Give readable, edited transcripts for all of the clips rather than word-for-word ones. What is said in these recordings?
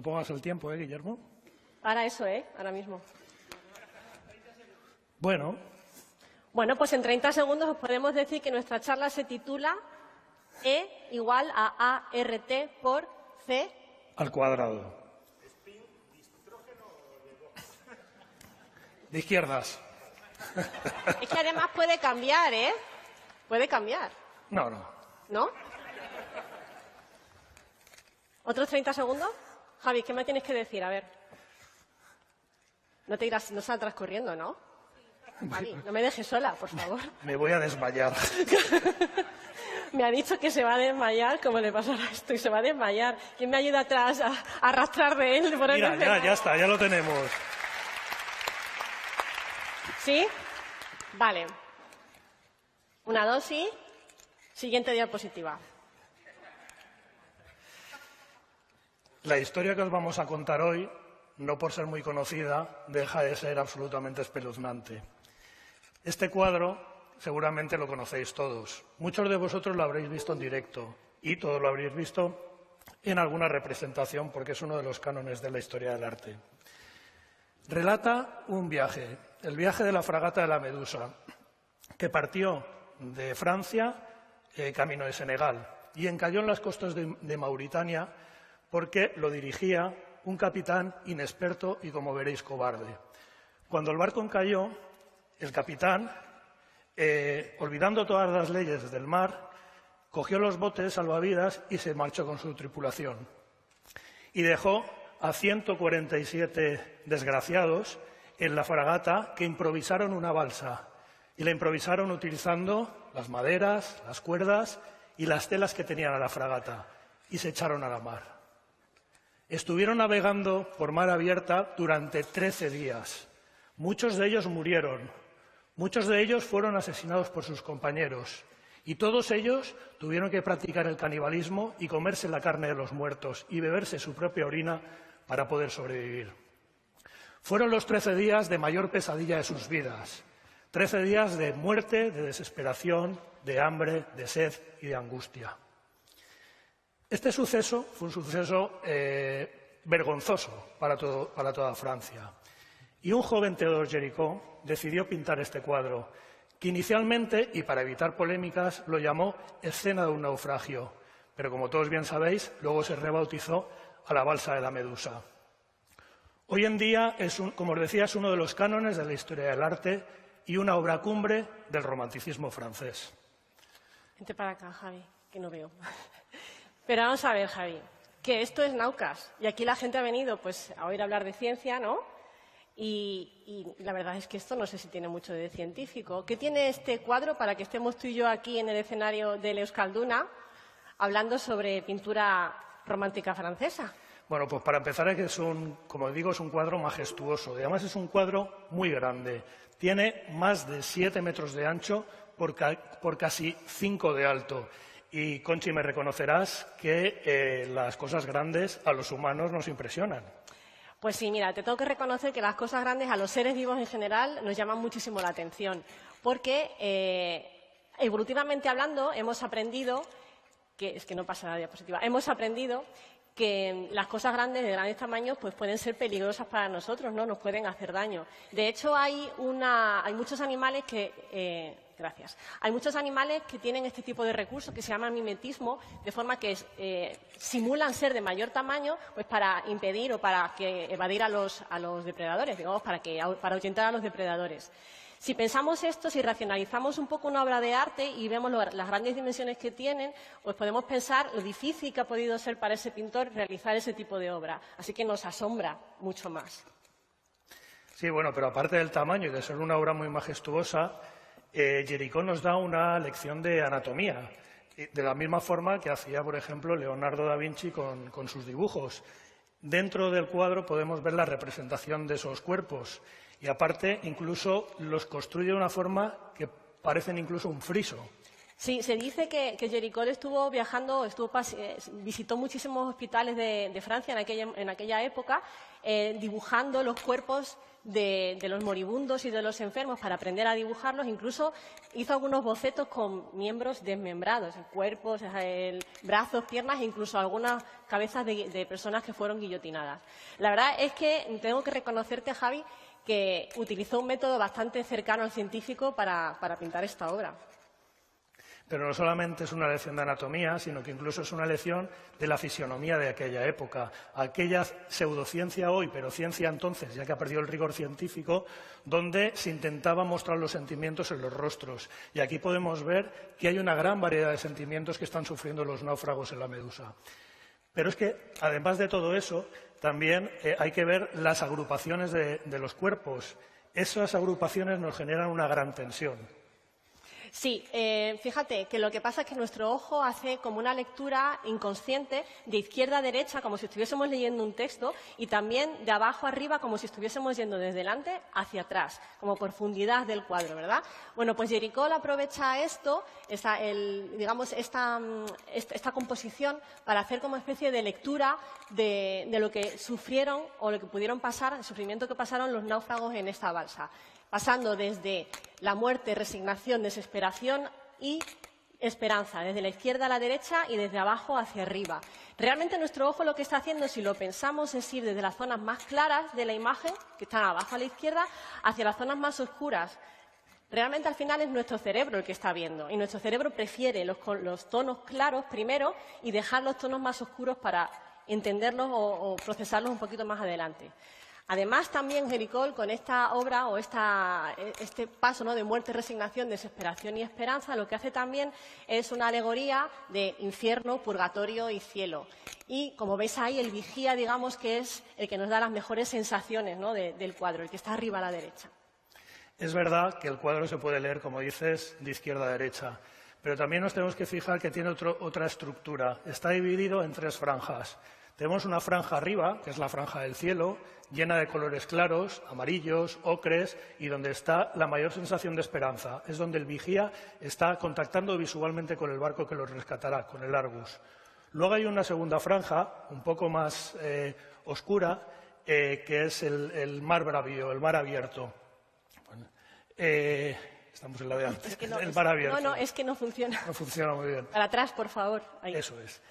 No pongas el tiempo, Guillermo. Para eso, ahora mismo. Bueno. Bueno, pues en 30 segundos os podemos decir que nuestra charla se titula E igual a ART por C al cuadrado. De izquierdas. Es que además puede cambiar, Puede cambiar. No. ¿No? ¿Otros 30 segundos? Javi, ¿qué me tienes que decir? A ver. No te irás, no saldrás corriendo, ¿no? Javi, no me dejes sola, por favor. Me voy a desmayar. Me ha dicho que se va a desmayar, como le pasará esto, y se va a desmayar. ¿Quién me ayuda atrás a arrastrar de él? Mira, ya está, ya lo tenemos. ¿Sí? Vale. Una dosis. Siguiente diapositiva. La historia que os vamos a contar hoy, no por ser muy conocida, deja de ser absolutamente espeluznante. Este cuadro seguramente lo conocéis todos. Muchos de vosotros lo habréis visto en directo y todos lo habréis visto en alguna representación porque es uno de los cánones de la historia del arte. Relata un viaje, el viaje de la fragata de la Medusa, que partió de Francia camino de Senegal y encalló en las costas de Mauritania porque lo dirigía un capitán inexperto y, como veréis, cobarde. Cuando el barco encalló, el capitán, olvidando todas las leyes del mar, cogió los botes salvavidas y se marchó con su tripulación. Y dejó a 147 desgraciados en la fragata que improvisaron una balsa. Y la improvisaron utilizando las maderas, las cuerdas y las telas que tenían a la fragata. Y se echaron a la mar. Estuvieron navegando por mar abierta durante 13 días. Muchos de ellos murieron. Muchos de ellos fueron asesinados por sus compañeros. Y todos ellos tuvieron que practicar el canibalismo y comerse la carne de los muertos y beberse su propia orina para poder sobrevivir. Fueron los 13 días de mayor pesadilla de sus vidas. 13 días de muerte, de desesperación, de hambre, de sed y de angustia. Este suceso fue un suceso vergonzoso para toda Francia. Y un joven Théodore Géricault decidió pintar este cuadro, que inicialmente, y para evitar polémicas, lo llamó Escena de un naufragio. Pero como todos bien sabéis, luego se rebautizó a la balsa de la Medusa. Hoy en día, como os decía, es uno de los cánones de la historia del arte y una obra cumbre del romanticismo francés. Vente para acá, Javi, que no veo. Pero vamos a ver, Javi, que esto es Naucas. Y aquí la gente ha venido pues, a oír hablar de ciencia, ¿no? Y la verdad es que esto no sé si tiene mucho de científico. ¿Qué tiene este cuadro para que estemos tú y yo aquí en el escenario del Euskalduna hablando sobre pintura romántica francesa? Bueno, pues para empezar es que como digo, es un cuadro majestuoso. Y además es un cuadro muy grande. Tiene más de 7 metros de ancho por casi 5 de alto. Y, Conchi, me reconocerás que las cosas grandes a los humanos nos impresionan. Pues sí, mira, te tengo que reconocer que las cosas grandes a los seres vivos en general nos llaman muchísimo la atención. Porque, evolutivamente hablando, hemos aprendido es que no pasa la diapositiva, hemos aprendido que las cosas grandes de grandes tamaños pues pueden ser peligrosas para nosotros, ¿no? Nos pueden hacer daño. De hecho, hay muchos animales que hay muchos animales que tienen este tipo de recursos que se llama mimetismo, de forma que simulan ser de mayor tamaño pues para impedir o para evadir a los depredadores, digamos, para ahuyentar a los depredadores. Si pensamos esto, si racionalizamos un poco una obra de arte y vemos las grandes dimensiones que tienen, pues podemos pensar lo difícil que ha podido ser para ese pintor realizar ese tipo de obra. Así que nos asombra mucho más. Sí, bueno, pero aparte del tamaño y de ser una obra muy majestuosa, Géricault nos da una lección de anatomía, de la misma forma que hacía, por ejemplo, Leonardo da Vinci con sus dibujos. Dentro del cuadro podemos ver la representación de esos cuerpos. Y aparte, incluso los construye de una forma que parecen incluso un friso. Sí, se dice que Géricault estuvo viajando, visitó muchísimos hospitales de Francia en aquella época, dibujando los cuerpos de los moribundos y de los enfermos para aprender a dibujarlos. Incluso hizo algunos bocetos con miembros desmembrados, cuerpos, brazos, piernas e incluso algunas cabezas de personas que fueron guillotinadas. La verdad es que tengo que reconocerte, Javi, que utilizó un método bastante cercano al científico para pintar esta obra. Pero no solamente es una lección de anatomía, sino que incluso es una lección de la fisionomía de aquella época. Aquella pseudociencia hoy, pero ciencia entonces, ya que ha perdido el rigor científico, donde se intentaba mostrar los sentimientos en los rostros. Y aquí podemos ver que hay una gran variedad de sentimientos que están sufriendo los náufragos en la Medusa. Pero es que, además de todo eso, también hay que ver las agrupaciones de los cuerpos. Esas agrupaciones nos generan una gran tensión. Sí, fíjate que lo que pasa es que nuestro ojo hace como una lectura inconsciente de izquierda a derecha, como si estuviésemos leyendo un texto, y también de abajo a arriba, como si estuviésemos yendo desde delante hacia atrás, como profundidad del cuadro, ¿verdad? Bueno, pues Géricault aprovecha esto, esta composición, para hacer como especie de lectura de lo que sufrieron o lo que pudieron pasar, el sufrimiento que pasaron los náufragos en esta balsa, pasando desde la muerte, resignación, desesperación y esperanza, desde la izquierda a la derecha y desde abajo hacia arriba. Realmente nuestro ojo lo que está haciendo, si lo pensamos, es ir desde las zonas más claras de la imagen, que están abajo a la izquierda, hacia las zonas más oscuras. Realmente al final es nuestro cerebro el que está viendo, y nuestro cerebro prefiere los tonos claros primero y dejar los tonos más oscuros para entenderlos o procesarlos un poquito más adelante. Además, también Géricault, con esta obra o este paso, ¿no?, de muerte, resignación, desesperación y esperanza, lo que hace también es una alegoría de infierno, purgatorio y cielo. Y, como veis ahí, el vigía, digamos, que es el que nos da las mejores sensaciones, ¿no?, del cuadro, el que está arriba a la derecha. Es verdad que el cuadro se puede leer, como dices, de izquierda a derecha, pero también nos tenemos que fijar que tiene otra estructura. Está dividido en 3 franjas. Tenemos una franja arriba, que es la franja del cielo, llena de colores claros, amarillos, ocres, y donde está la mayor sensación de esperanza. Es donde el vigía está contactando visualmente con el barco que los rescatará, con el Argus. Luego hay una segunda franja, un poco más oscura, que es el mar bravío, el mar abierto. Bueno, estamos en la de antes, el mar abierto. No, es que no funciona. No funciona muy bien. Para atrás, por favor. Ahí. Eso es.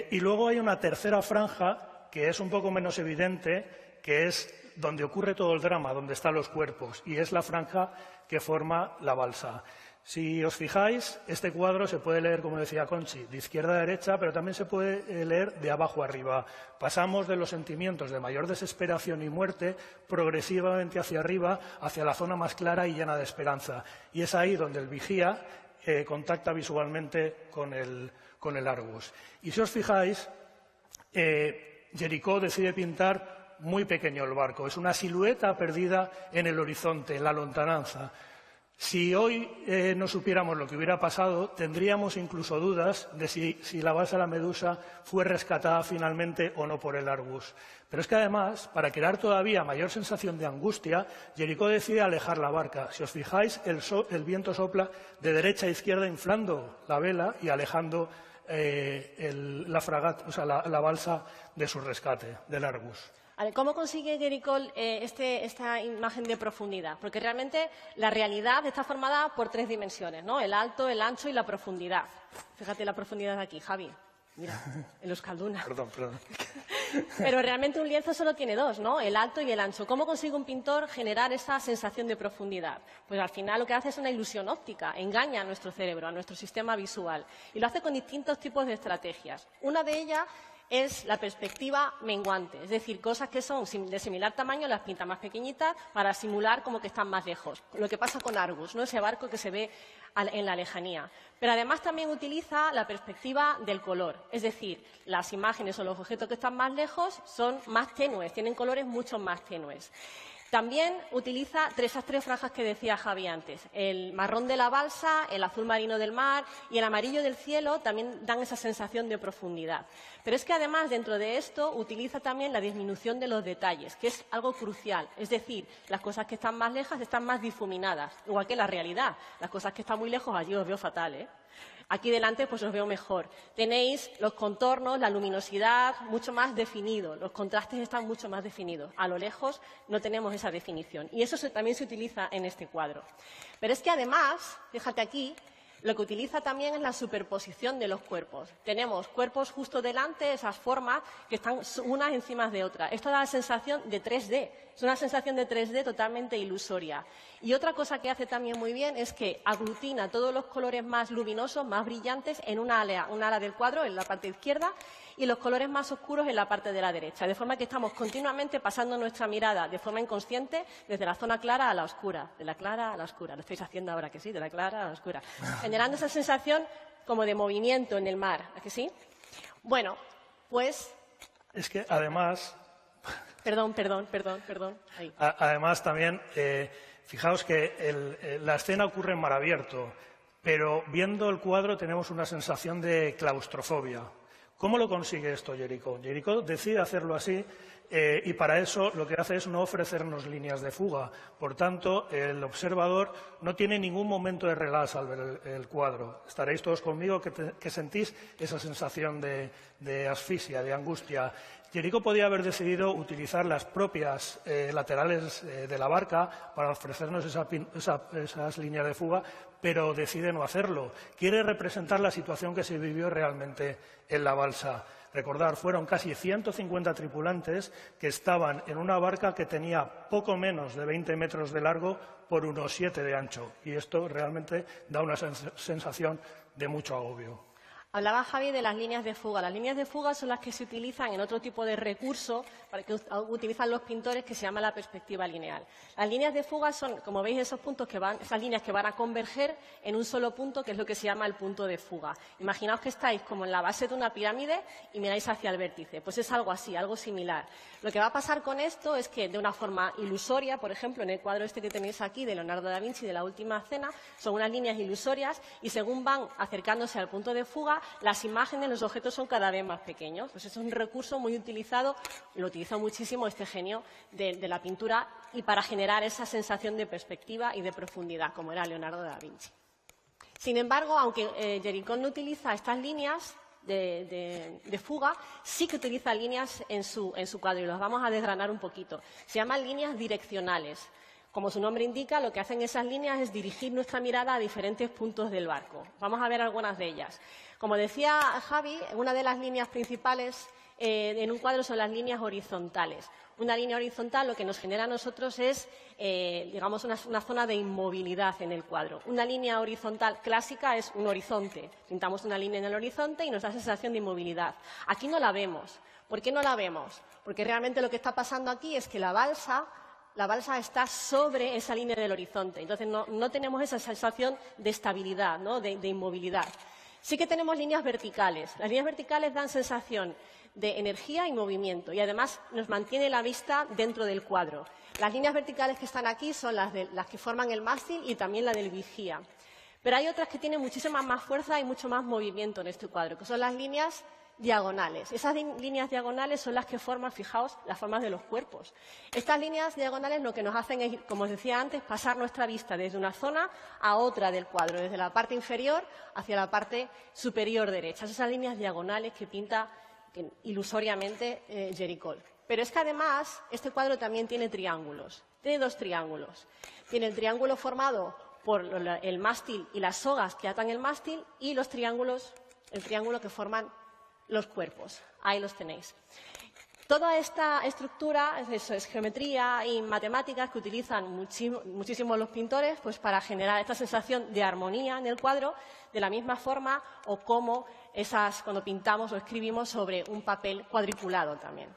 Y luego hay una tercera franja que es un poco menos evidente, que es donde ocurre todo el drama, donde están los cuerpos, y es la franja que forma la balsa. Si os fijáis, este cuadro se puede leer, como decía Conchi, de izquierda a derecha, pero también se puede leer de abajo a arriba. Pasamos de los sentimientos de mayor desesperación y muerte progresivamente hacia arriba, hacia la zona más clara y llena de esperanza. Y es ahí donde el vigía contacta visualmente con el Argus. Y si os fijáis, Géricault decide pintar muy pequeño el barco. Es una silueta perdida en el horizonte, en la lontananza. Si hoy no supiéramos lo que hubiera pasado, tendríamos incluso dudas de si la balsa La Medusa fue rescatada finalmente o no por el Argus. Pero es que además, para crear todavía mayor sensación de angustia, Géricault decide alejar la barca. Si os fijáis, el viento sopla de derecha a izquierda inflando la vela y alejando la balsa de su rescate, del Argus. ¿Cómo consigue Géricault esta imagen de profundidad? Porque realmente la realidad está formada por 3 dimensiones, ¿no? El alto, el ancho y la profundidad. Fíjate la profundidad de aquí, Javi. Mira, en Euskalduna. Perdón. Pero realmente un lienzo solo tiene 2, ¿no? El alto y el ancho. ¿Cómo consigue un pintor generar esa sensación de profundidad? Pues al final lo que hace es una ilusión óptica, engaña a nuestro cerebro, a nuestro sistema visual. Y lo hace con distintos tipos de estrategias. Una de ellas es la perspectiva menguante, es decir, cosas que son de similar tamaño las pinta más pequeñitas para simular como que están más lejos. Lo que pasa con Argus, ¿no?, ese barco que se ve en la lejanía. Pero además también utiliza la perspectiva del color, es decir, las imágenes o los objetos que están más lejos son más tenues, tienen colores mucho más tenues. También utiliza esas 3 franjas que decía Javi antes. El marrón de la balsa, el azul marino del mar y el amarillo del cielo también dan esa sensación de profundidad. Pero es que además, dentro de esto, utiliza también la disminución de los detalles, que es algo crucial. Es decir, las cosas que están más lejas están más difuminadas, igual que la realidad. Las cosas que están muy lejos, allí os veo fatal, ¿eh? Aquí delante pues os veo mejor. Tenéis los contornos, la luminosidad mucho más definidos, los contrastes están mucho más definidos. A lo lejos no tenemos esa definición y eso también se utiliza en este cuadro. Pero es que además, fíjate aquí, lo que utiliza también es la superposición de los cuerpos. Tenemos cuerpos justo delante, esas formas que están unas encima de otras. Esto da la sensación de 3D, es una sensación de 3D totalmente ilusoria. Y otra cosa que hace también muy bien es que aglutina todos los colores más luminosos, más brillantes, en una ala del cuadro, en la parte izquierda, y los colores más oscuros en la parte de la derecha. De forma que estamos continuamente pasando nuestra mirada de forma inconsciente desde la zona clara a la oscura, de la clara a la oscura. Lo estáis haciendo ahora que sí, de la clara a la oscura. Generando esa sensación como de movimiento en el mar, ¿a que sí? Bueno, pues... Es que además... Perdón. Ahí. Además también, fijaos que la escena ocurre en mar abierto, pero viendo el cuadro tenemos una sensación de claustrofobia. ¿Cómo lo consigue esto Géricault? Géricault decide hacerlo así y para eso lo que hace es no ofrecernos líneas de fuga. Por tanto, el observador no tiene ningún momento de relax al ver el cuadro. Estaréis todos conmigo que sentís esa sensación de asfixia, de angustia. Géricault podía haber decidido utilizar las propias laterales de la barca para ofrecernos esas líneas de fuga, pero decide no hacerlo. Quiere representar la situación que se vivió realmente en la balsa. Recordar, fueron casi 150 tripulantes que estaban en una barca que tenía poco menos de 20 metros de largo por unos 7 de ancho. Y esto realmente da una sensación de mucho agobio. Hablaba Javi de las líneas de fuga. Las líneas de fuga son las que se utilizan en otro tipo de recurso para que utilizan los pintores que se llama la perspectiva lineal. Las líneas de fuga son, como veis, esas líneas que van a converger en un solo punto, que es lo que se llama el punto de fuga. Imaginaos que estáis como en la base de una pirámide y miráis hacia el vértice. Pues es algo así, algo similar. Lo que va a pasar con esto es que de una forma ilusoria, por ejemplo, en el cuadro este que tenéis aquí de Leonardo da Vinci de la Última Cena, son unas líneas ilusorias y según van acercándose al punto de fuga, las imágenes, los objetos son cada vez más pequeños. Pues es un recurso muy utilizado, lo utiliza muchísimo este genio de la pintura y para generar esa sensación de perspectiva y de profundidad, como era Leonardo da Vinci. Sin embargo, aunque Géricault no utiliza estas líneas de fuga, sí que utiliza líneas en su cuadro y los vamos a desgranar un poquito. Se llaman líneas direccionales. Como su nombre indica, lo que hacen esas líneas es dirigir nuestra mirada a diferentes puntos del barco. Vamos a ver algunas de ellas. Como decía Javi, una de las líneas principales en un cuadro son las líneas horizontales. Una línea horizontal lo que nos genera a nosotros es, digamos, una zona de inmovilidad en el cuadro. Una línea horizontal clásica es un horizonte. Pintamos una línea en el horizonte y nos da sensación de inmovilidad. Aquí no la vemos. ¿Por qué no la vemos? Porque realmente lo que está pasando aquí es que la balsa está sobre esa línea del horizonte. Entonces, no tenemos esa sensación de estabilidad, ¿no? de inmovilidad. Sí que tenemos líneas verticales. Las líneas verticales dan sensación de energía y movimiento y, además, nos mantiene la vista dentro del cuadro. Las líneas verticales que están aquí son las que forman el mástil y también la del vigía. Pero hay otras que tienen muchísima más fuerza y mucho más movimiento en este cuadro, que son las líneas diagonales. Esas líneas diagonales son las que forman, fijaos, las formas de los cuerpos. Estas líneas diagonales lo que nos hacen es, como os decía antes, pasar nuestra vista desde una zona a otra del cuadro, desde la parte inferior hacia la parte superior derecha. Esas líneas diagonales que pinta ilusoriamente Géricault. Pero es que además este cuadro también tiene triángulos. Tiene dos triángulos. Tiene el triángulo formado por el mástil y las sogas que atan el mástil y el triángulo que forman los cuerpos. Ahí los tenéis. Toda esta estructura es geometría y matemáticas que utilizan muchísimo los pintores pues, para generar esta sensación de armonía en el cuadro, de la misma forma o como cuando pintamos o escribimos sobre un papel cuadriculado también.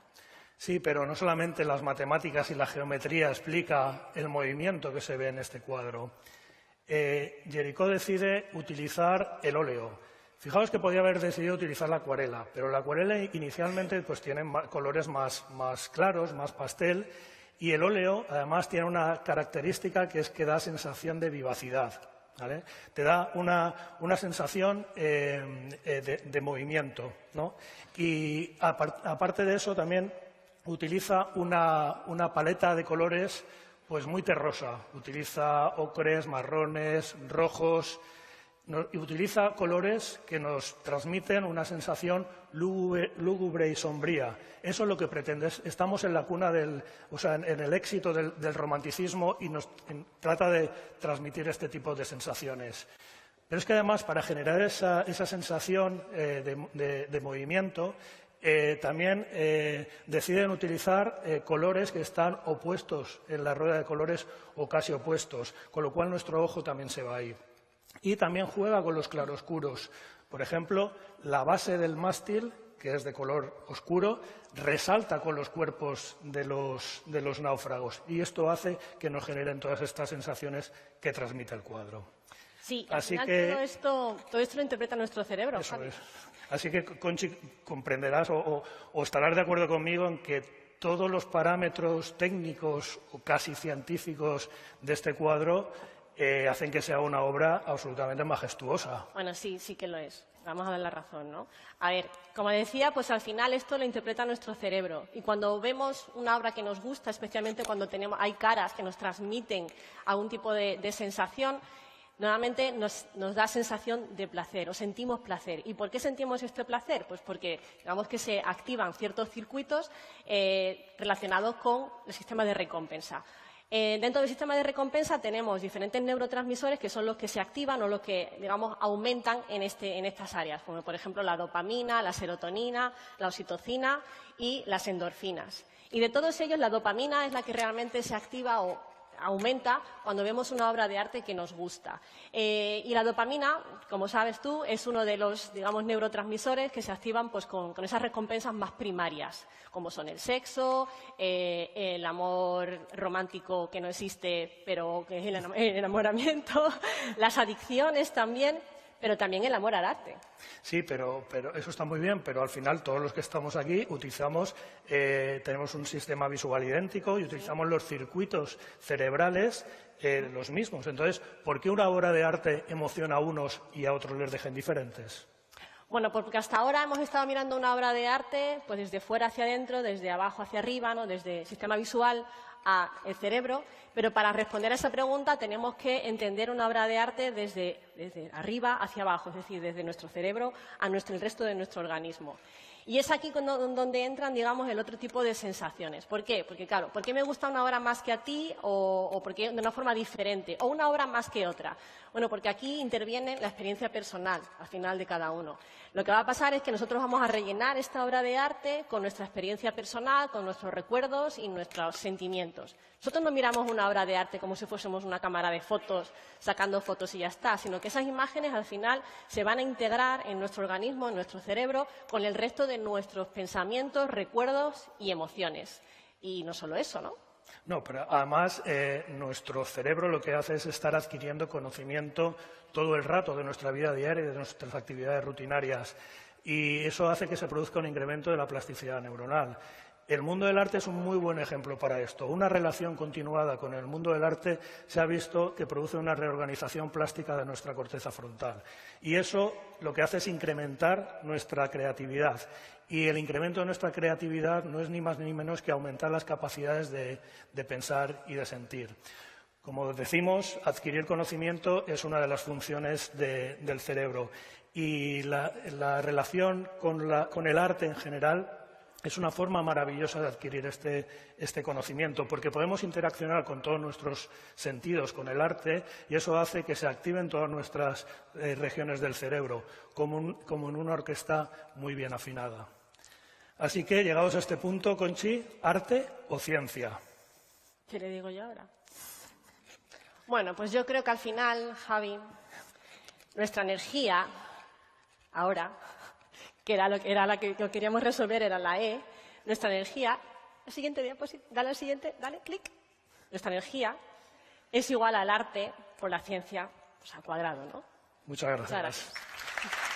Sí, pero no solamente las matemáticas y la geometría explica el movimiento que se ve en este cuadro. Géricault decide utilizar el óleo. Fijaos que podía haber decidido utilizar la acuarela, pero la acuarela inicialmente pues, tiene colores más claros, más pastel, y el óleo además tiene una característica que es que da sensación de vivacidad, ¿vale? Te da una sensación de movimiento, ¿no? Y aparte de eso también utiliza una paleta de colores pues, muy terrosa. Utiliza ocres, marrones, rojos. y utiliza colores que nos transmiten una sensación lúgubre y sombría. Eso es lo que pretende. Estamos en la cuna en el éxito del romanticismo y nos trata de transmitir este tipo de sensaciones. Pero es que además, para generar esa sensación de movimiento, también deciden utilizar colores que están opuestos en la rueda de colores o casi opuestos, con lo cual nuestro ojo también se va ahí. Y también juega con los claroscuros. Por ejemplo, la base del mástil, que es de color oscuro, resalta con los cuerpos de los náufragos. Y esto hace que nos generen todas estas sensaciones que transmite el cuadro. Sí, al final todo esto lo interpreta nuestro cerebro. Eso es. Así que, Conchi, comprenderás o estarás de acuerdo conmigo en que todos los parámetros técnicos o casi científicos de este cuadro hacen que sea una obra absolutamente majestuosa. Bueno, sí que lo es. Vamos a dar la razón, ¿no? A ver, como decía, pues al final esto lo interpreta nuestro cerebro. Y cuando vemos una obra que nos gusta, especialmente cuando hay caras que nos transmiten algún tipo de sensación, normalmente nos da sensación de placer o sentimos placer. ¿Y por qué sentimos este placer? Pues porque, digamos que se activan ciertos circuitos relacionados con el sistema de recompensa. Dentro del sistema de recompensa tenemos diferentes neurotransmisores que son los que se activan o los que, digamos, aumentan en estas áreas, como por ejemplo la dopamina, la serotonina, la oxitocina y las endorfinas. Y de todos ellos, la dopamina es la que realmente se activa o aumenta cuando vemos una obra de arte que nos gusta. Y la dopamina, como sabes tú, es uno de los, digamos, neurotransmisores que se activan pues, con esas recompensas más primarias, como son el sexo, el amor romántico que no existe, pero que es el enamoramiento, las adicciones también, pero también el amor al arte. Sí, pero eso está muy bien, pero al final todos los que estamos aquí tenemos un sistema visual idéntico y utilizamos los circuitos cerebrales los mismos. Entonces, ¿por qué una obra de arte emociona a unos y a otros les deja indiferentes? Bueno, porque hasta ahora hemos estado mirando una obra de arte pues desde fuera hacia adentro, desde abajo hacia arriba, ¿no? Desde el sistema visual al cerebro, pero para responder a esa pregunta tenemos que entender una obra de arte desde arriba hacia abajo, es decir, desde nuestro cerebro el resto de nuestro organismo. Y es aquí donde entran, digamos, el otro tipo de sensaciones. ¿Por qué? Porque, claro, ¿por qué me gusta una obra más que a ti o por qué de una forma diferente? ¿O una obra más que otra? Bueno, porque aquí interviene la experiencia personal, al final de cada uno. Lo que va a pasar es que nosotros vamos a rellenar esta obra de arte con nuestra experiencia personal, con nuestros recuerdos y nuestros sentimientos. Nosotros no miramos una obra de arte como si fuésemos una cámara de fotos, sacando fotos y ya está, sino que esas imágenes al final se van a integrar en nuestro organismo, en nuestro cerebro, con el resto de nuestros pensamientos, recuerdos y emociones. Y no solo eso, ¿no? No, pero además nuestro cerebro lo que hace es estar adquiriendo conocimiento todo el rato de nuestra vida diaria y de nuestras actividades rutinarias. Y eso hace que se produzca un incremento de la plasticidad neuronal. El mundo del arte es un muy buen ejemplo para esto. Una relación continuada con el mundo del arte se ha visto que produce una reorganización plástica de nuestra corteza frontal. Y eso lo que hace es incrementar nuestra creatividad. Y el incremento de nuestra creatividad no es ni más ni menos que aumentar las capacidades de pensar y de sentir. Como decimos, adquirir conocimiento es una de las funciones del cerebro. Y la relación con el arte en general es una forma maravillosa de adquirir este conocimiento, porque podemos interaccionar con todos nuestros sentidos, con el arte, y eso hace que se activen todas nuestras regiones del cerebro, como en una orquesta muy bien afinada. Así que, llegados a este punto, Conchi, ¿arte o ciencia? ¿Qué le digo yo ahora? Bueno, pues yo creo que al final, Javi, nuestra energía, ahora, que era la que queríamos resolver, era la E, nuestra energía, el siguiente diapositiva, dale al siguiente, dale, clic. Nuestra energía es igual al arte por la ciencia, pues al cuadrado, ¿no? Muchas gracias. Muchas gracias.